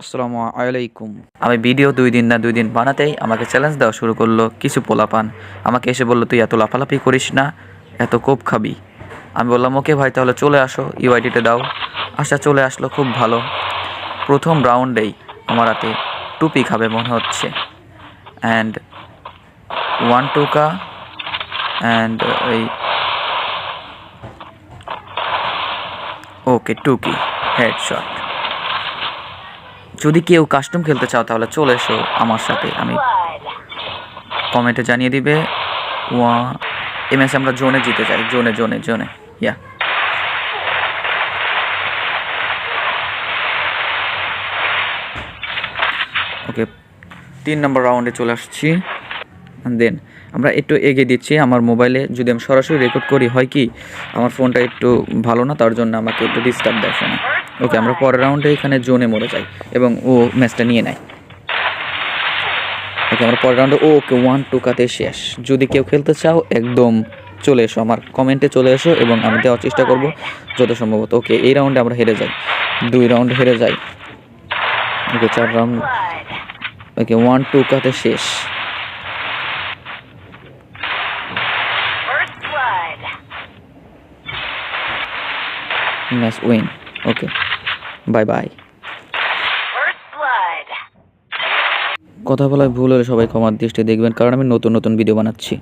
আসসালামু আলাইকুম। আমি ভিডিও ২ দিন না ২ দিন বানাতেই আমাকে চ্যালেঞ্জ দেওয়া শুরু করলো কিছু পোলাপান। আমাকে এসে বলল, "তুই এত লাফালাফি করিস না, এত কোপ খাবি।" আমি বললাম, "ওকে ভাই, তাহলে চলে আসো, ইউআইডিতে দাও।" আচ্ছা, চলে আসলো, খুব ভালো। প্রথম রাউন্ডেই আমার হাতে টুপি খাবে মনে হচ্ছে। অ্যান্ড 1-2 অ্যান্ড এই ওকে, টুকি হেডশট। যদি কেউ কাস্টম খেলতে চাও তাহলে চলে এসো আমার সাথে। আমি কমেন্টে জানিয়ে দিবে। এই ম্যাচে আমরা জোনে জিতে যাই, জোনে ইয়া। ওকে, 3 নম্বর রাউন্ডে চলে আসছি। দেন আমরা একটু এগিয়ে দিচ্ছি। আমার মোবাইলে যদি আমি সরাসরি রেকর্ড করি, হয় কি, আমার ফোনটা একটু ভালো না, তার জন্য আমাকে একটু ডিস্টার্ব দেয় ফোনে। ওকে, আমরা পরের রাউন্ডে এখানে জোনে মরে যাই এবং ও ম্যাচটা নিয়ে নেয়। ওকে, আমরা পরের রাউন্ডে ওকে 1-2 শেষ। যদি কেউ খেলতে চাও একদম চলে এসো, আমার কমেন্টে চলে এসো এবং আমি দেওয়ার চেষ্টা করব যত সম্ভবত। ওকে, এই রাউন্ডে আমরা হেরে যাই, 2 রাউন্ড হেরে যাই। ওকে, 4 রাউন্ড। ওকে, 1-2 শেষ। Match win. Okay, bye bye. কথা বলায় ভুল হলে সবাই ক্ষমার দৃষ্টি দেখবেন, কারণ আমি নতুন ভিডিও বানাচ্ছি।